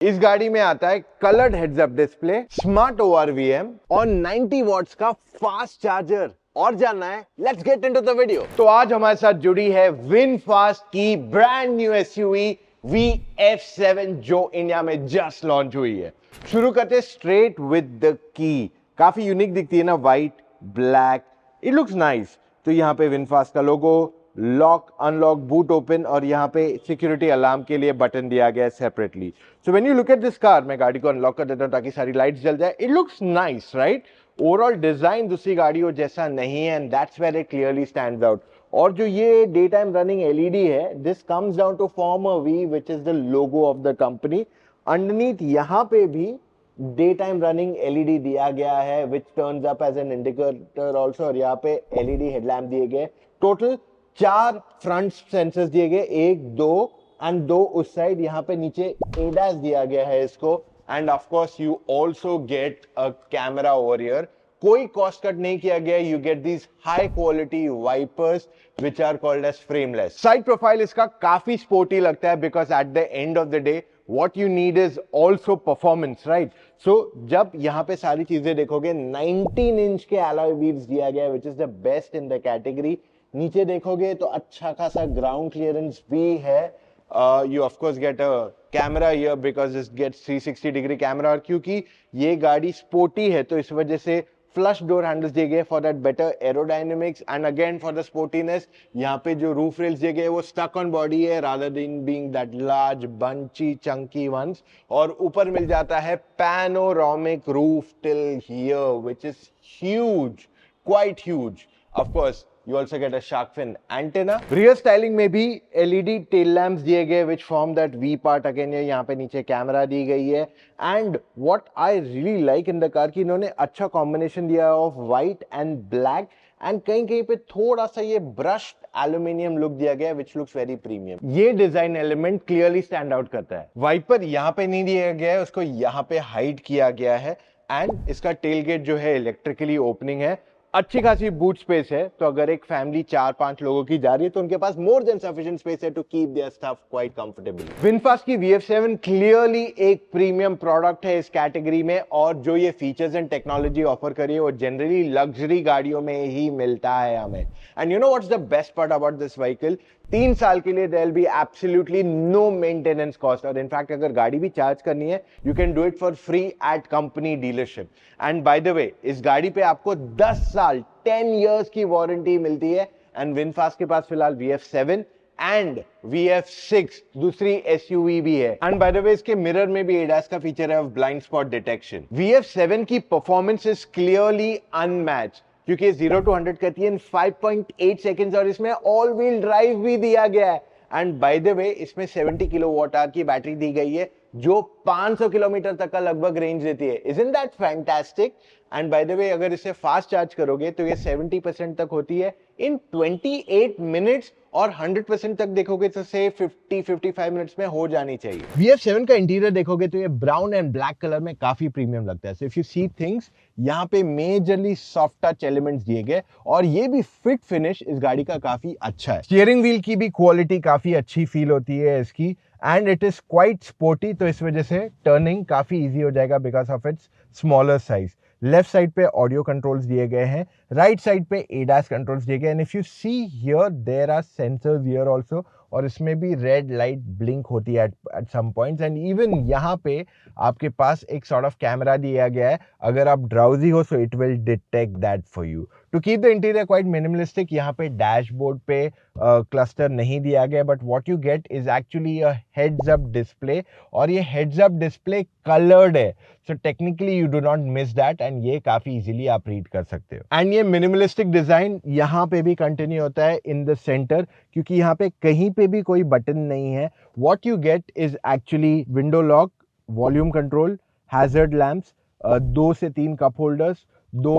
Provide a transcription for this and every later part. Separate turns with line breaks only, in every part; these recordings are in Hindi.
इस गाड़ी में आता है coloured heads up display, smart ORVM और 90 वॉट्स का फास्ट चार्जर। और जानना है? Let's get into the video. तो आज हमारे साथ जुड़ी है विनफास्ट की ब्रांड न्यू एसयूवी VF7 जो इंडिया में जस्ट लॉन्च हुई है। शुरू करते स्ट्रेट विद द की। काफी यूनिक दिखती है ना, white black, it looks nice. तो यहाँ पे विनफास्ट का लोगो, लॉक अनलॉक बूट ओपन और यहाँ पे सिक्योरिटी अलार्म के लिए बटन दिया गया है separately. So when you look at this car, मैं गाड़ी को अनलॉक कर देता हूँ ताकि सारी लाइट्स जल जाए। It looks nice right. Overall design दूसरी गाड़ियों जैसा नहीं है and that's where it clearly stands out. और जो ये डे टाइम रनिंग एलईडी है, this comes down to form a V which is the logo of the company. Underneath यहाँ पे भी डे टाइम रनिंग एलईडी दिया गया है which turns up as an indicator also. और यहाँ पे एलईडी हेडलैम्प दिए गए। टोटल 4 फ्रंट सेंसर्स दिए गए, 1 2 एंड 2 उस साइड। यहाँ पे नीचे ADAS दिया गया है इसको। And of course you also get a camera over here. कोई कॉस्ट कट नहीं किया गया। You get these high quality wipers which are called as frameless. Side profile इसका काफी स्पोर्टी लगता है because at the end of the day what you need is also performance, right? So जब यहाँ पे सारी चीजें देखोगे, 19 इंच के alloy wheels दिया गया है which is the best in the category। नीचे देखोगे तो अच्छा खासा ग्राउंड क्लियरेंस भी है। You of course get a camera here because this gets 360 degree camera. और क्योंकि ये गाड़ी स्पोर्टी है तो इस वजह से फ्लश डोर हैंडल्स दिए गए for that better aerodynamics and again for the sportiness. यहाँ पे जो रूफ रेल्स दिए गए वो स्टक ऑन बॉडी है rather than being that large bunchy chunky ones. और ऊपर मिल जाता है panoramic roof till here which is huge, quite huge. Of course you also get a shark fin antenna। rear styling में भी LED tail lamps दिए गए which form that V part again। यहाँ पे नीचे कैमरा दी गई है। and what I really like in the car कि इन्होंने अच्छा कॉम्बिनेशन दिया of white and black and कहीं कहीं पे थोड़ा सा ये ब्रश्ड एल्यूमिनियम लुक दिया गया which looks very premium। ये design element clearly stand out करता है। वाइपर यहाँ पे नहीं दिया गया है, उसको यहाँ पे हाइड किया गया है। एंड इसका टेल गेट जो है इलेक्ट्रिकली ओपनिंग है। अच्छी खासी बूट स्पेस है, तो अगर एक फैमिली 4-5 लोगों की जा रही है तो उनके पास मोर देन सफिशिएंट स्पेस है to keep their stuff quite comfortably. VinFast की VF7 क्लियरली एक प्रीमियम प्रोडक्ट है इस कैटेगरी में। और जो ये फीचर्स एंड टेक्नोलॉजी ऑफर करी है वो जनरली लग्जरी गाड़ियों में ही मिलता है हमें। And you know what's the best part about this vehicle? 3 साल के लिए there will be absolutely no maintenance cost. और इनफैक्ट अगर गाड़ी भी चार्ज करनी है you can do it for free at company dealership. And by the way इस गाड़ी पे आपको 10 साल 10 इयर्स की वारंटी मिलती है। एंड विनफास्ट के पास फिलहाल VF7 एंड VF6 दूसरी SUV भी है। एंड बाय द वे इसके मिरर में भी ADAS का फीचर है of blind spot detection. VF7 की परफॉर्मेंस इज क्लियरली अनमैच्ड क्योंकि 0 to 100 करती है इन 5.8 सेकेंड्स और इसमें ऑल व्हील ड्राइव भी दिया गया है। एंड बाय द वे इसमें 70 किलोवाट आवर की बैटरी दी गई है जो 500 किलोमीटर तक का लगभग रेंज देती है। Isn't that fantastic? And by the वे अगर इसे फास्ट चार्ज करोगे तो ये 70% तक होती है इन 28 मिनट्स और 100% तक देखोगे तो से 50-55 मिनट्स में हो जानी चाहिए। VF7 का इंटीरियर देखोगे तो ये ब्राउन एंड ब्लैक कलर में काफी प्रीमियम लगता है। So if you see things, यहाँ पे मेजरली सॉफ्ट टच एलिमेंट्स दिए गए और ये भी फिट फिनिश इस गाड़ी का काफी अच्छा है। स्टीयरिंग व्हील की भी क्वालिटी काफी अच्छी फील होती है इसकी and it is quite sporty, तो इस वजह से टर्निंग काफी इजी हो जाएगा because of its smaller size. Left side पे ऑडियो कंट्रोल्स दिए गए हैं, राइट साइड पे ADAS कंट्रोल्स दिए गए and if you see here there are sensors here also. और इसमें भी रेड लाइट ब्लिंक होती है at some points. And even यहाँ पे आपके पास एक सॉर्ट ऑफ कैमरा दिया गया है, अगर आप ड्राउजी हो so it will detect that for you. To keep the interior quite minimalistic, यहाँ पे डैशबोर्ड पे क्लस्टर नहीं दिया गया but what you get is actually a heads up display. और ये हेड्स अप डिस्प्ले कलर्ड है, so technically you do not miss that and ये काफी इजीली आप रीड कर सकते हो। एंड ये मिनिमलिस्टिक डिजाइन यहाँ पे भी कंटिन्यू होता है इन द सेंटर क्योंकि यहाँ पे कहीं पे भी कोई बटन नहीं है। What you get is actually window lock, volume control, hazard lamps, 2 से 3 कप होल्डर्स, 2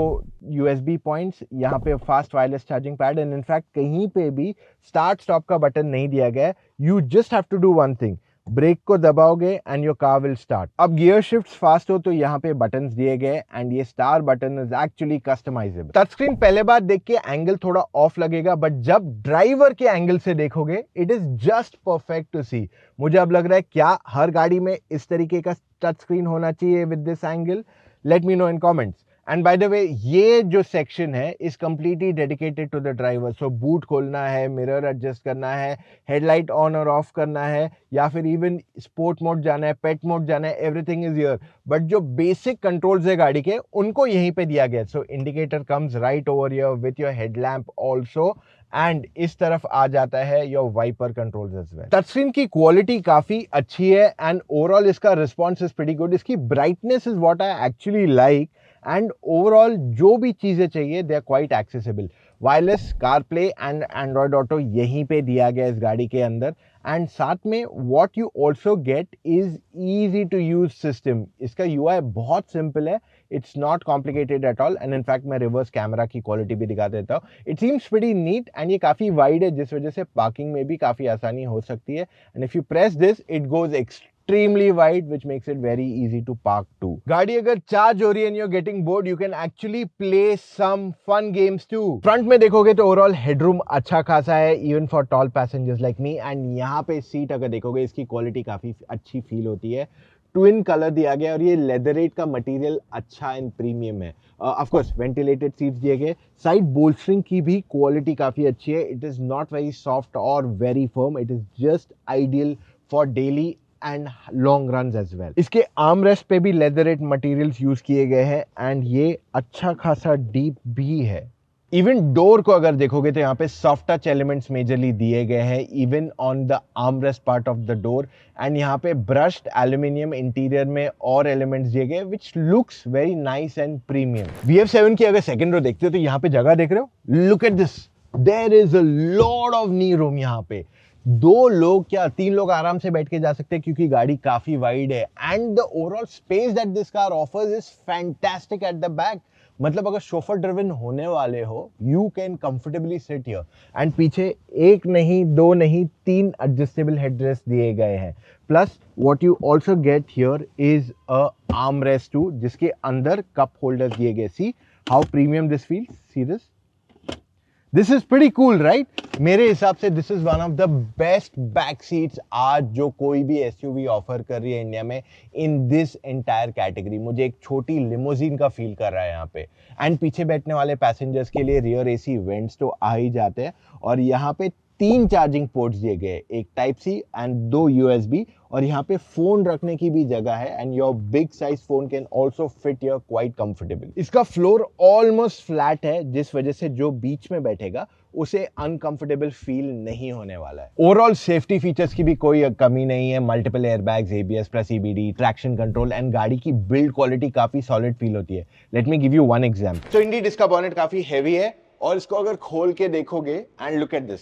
USB पॉइंट्स, यहाँ पे fast wireless charging pad and in fact कहीं पे भी स्टार्ट स्टॉप का बटन नहीं दिया गया है। You just have to do one thing, brake को दबाओगे and your car will start. अब गियर शिफ्ट फास्ट हो तो यहाँ पे बटन्स दिए गए एंड ये star button is actually customisable. Touch screen पहले बार देख के एंगल थोड़ा ऑफ लगेगा, बट जब ड्राइवर के एंगल से देखोगे it is just perfect to see. मुझे अब लग रहा है क्या हर गाड़ी में इस तरीके का टच स्क्रीन होना चाहिए with this angle? Let me know in comments. And by the way, ये जो सेक्शन है is completely dedicated to the driver. So boot खोलना है, मिरर एडजस्ट करना है, हेडलाइट ऑन और ऑफ करना है, या फिर इवन स्पोर्ट मोड जाना है, पेट मोड जाना है, एवरीथिंग इज हियर। बट जो बेसिक कंट्रोल्स है गाड़ी के, उनको यहीं पे दिया गया। So indicator comes right over here with your headlamp also, and इस तरफ आ जाता है your wiper controls as well. Touch screen की क्वालिटी काफी अच्छी है एंड ओवरऑल इसका रिस्पॉन्स इज प्रीटी गुड। इसकी brightness is what I actually like, and overall जो भी चीजें चाहिए they are quite accessible. Wireless car play and Android auto यहीं पे दिया गया इस गाड़ी के अंदर, एंड साथ में what you also get is easy to use system. इसका यूआई बहुत सिंपल है, it's not complicated at all, and in fact मैं रिवर्स कैमरा की क्वालिटी भी दिखा देता हूँ। It seems pretty neat and ये काफी वाइड है, जिस वजह से पार्किंग में भी काफी आसानी हो सकती है। And if you press this it goes extremely wide, which makes it very easy to park too. गाड़ी अगर चार्ज हो रही है and you're getting bored, you can actually play some fun games too. Front में देखोगे तो ओवरऑल हेडरूम अच्छा खासा है, even for tall passengers like me, and यहाँ पे सीट अगर देखोगे इसकी क्वालिटी काफी अच्छी फील होती है। ट्विन कलर दिया गया और ये लेदरेट का मटेरियल अच्छा एंड प्रीमियम है। ऑफ कोर्स वेंटिलेटेड सीट्स दिए गए। साइड बोल्स्टरिंग की भी क्वालिटी काफी अच्छी है। It is not very soft और very firm, it is just ideal for daily and long run as well. इसके आर्म रेस्ट पे भी लेदरेट मटेरियल्स यूज किए गए हैं एंड ये अच्छा खासा डीप भी है। इवन डोर को अगर देखोगे तो यहाँ पे सॉफ्ट टच एलिमेंट्स मेजरली दिए गए हैं, even on the arm rest part of the door, and यहाँ पे ब्रश्ड एल्यूमिनियम इंटीरियर में और एलिमेंट्स दिए गए which looks very nice and premium. VF7 की अगर सेकंड रो देखते हो तो यहाँ पे जगह देख रहे हो, look at this, there is a lot of knee room. यहाँ पे 2 लोग क्या 3 लोग आराम से बैठ के जा सकते हैं क्योंकि गाड़ी काफी वाइड है, and the overall space that this car offers is fantastic at the back. मतलब अगर शोफर ड्रिवन होने वाले हो, you can comfortably sit here. And पीछे 1 नहीं 2 नहीं 3 एडजस्टेबल हेडरेस्ट दिए गए हैं। Plus what you also get here is a arm rest too, जिसके अंदर कप होल्डर दिए गए। See how premium this feels, see this, this is pretty cool right. मेरे हिसाब से this is one of the best back seats आज जो कोई भी एसयूवी ऑफर कर रही है इंडिया में इन दिस एंटायर कैटेगरी। मुझे एक छोटी लिमोजिन का फील कर रहा है यहाँ पे। एंड पीछे बैठने वाले पैसेंजर्स के लिए रियर एसी वेंट्स तो आ ही जाते हैं, और यहाँ पे 3 चार्जिंग पोर्ट्स दिए गए, एक टाइप सी एंड 2 USB, और यहाँ पे फोन रखने की भी जगह है, and your big size phone can also fit here quite comfortable. इसका फ्लोर ऑलमोस्ट फ्लैट है, जिस वजह से जो बीच में बैठेगा उसे अनकंफर्टेबल फील नहीं होने वाला है। ओवरऑल सेफ्टी फीचर्स की भी कोई कमी नहीं है। Multiple airbags, ABS plus EBD, traction control, and गाड़ी की बिल्ड क्वालिटी काफी सॉलिड फील होती है। Let me give you one example. तो इंडी इसका बॉनेट काफी हैवी है, और इसको अगर खोल के देखोगे and look at this,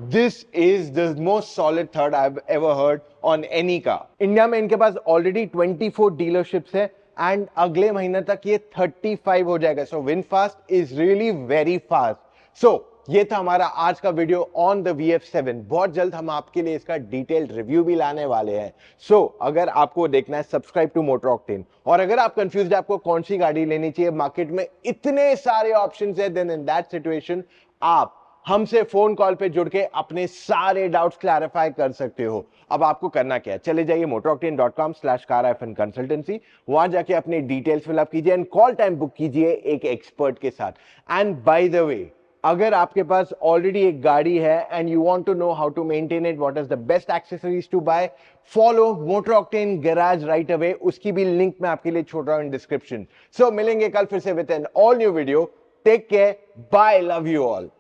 This is the most solid third I've ever heard on any car. India में इनके पास ऑलरेडी 24 डीलरशिप्स है, एंड अगले महीने तक ये 35 हो जाएगा। So VinFast is really very fast. So ये था हमारा आज का वीडियो ऑन द VF7। बहुत जल्द हम आपके लिए इसका डिटेल्ड रिव्यू भी लाने वाले हैं। सो अगर आपको देखना है, सब्सक्राइब टू मोटर ऑक्टेन। और अगर आप कंफ्यूज है आपको कौन सी गाड़ी लेनी चाहिए, मार्केट में इतने सारे ऑप्शंस है, देन इन दैट सिचुएशन आप हमसे फोन कॉल पे जुड़ के अपने सारे डाउट्स क्लैरिफाई कर सकते हो। अब आपको करना क्या है, चले जाइए motoroctane.com/car-consultancy, वहां जाके अपने डिटेल्स फिलअप कीजिए एंड कॉल टाइम बुक कीजिए एक एक्सपर्ट के साथ। एंड बाय द वे, अगर आपके पास ऑलरेडी एक गाड़ी है and you want to know how to maintain it, what is the best accessories to buy, follow motor octane garage right away. उसकी भी लिंक मैं आपके लिए छोड़ रहा हूं इन डिस्क्रिप्शन। सो मिलेंगे कल फिर से with an all new video. Take care, bye, love you all.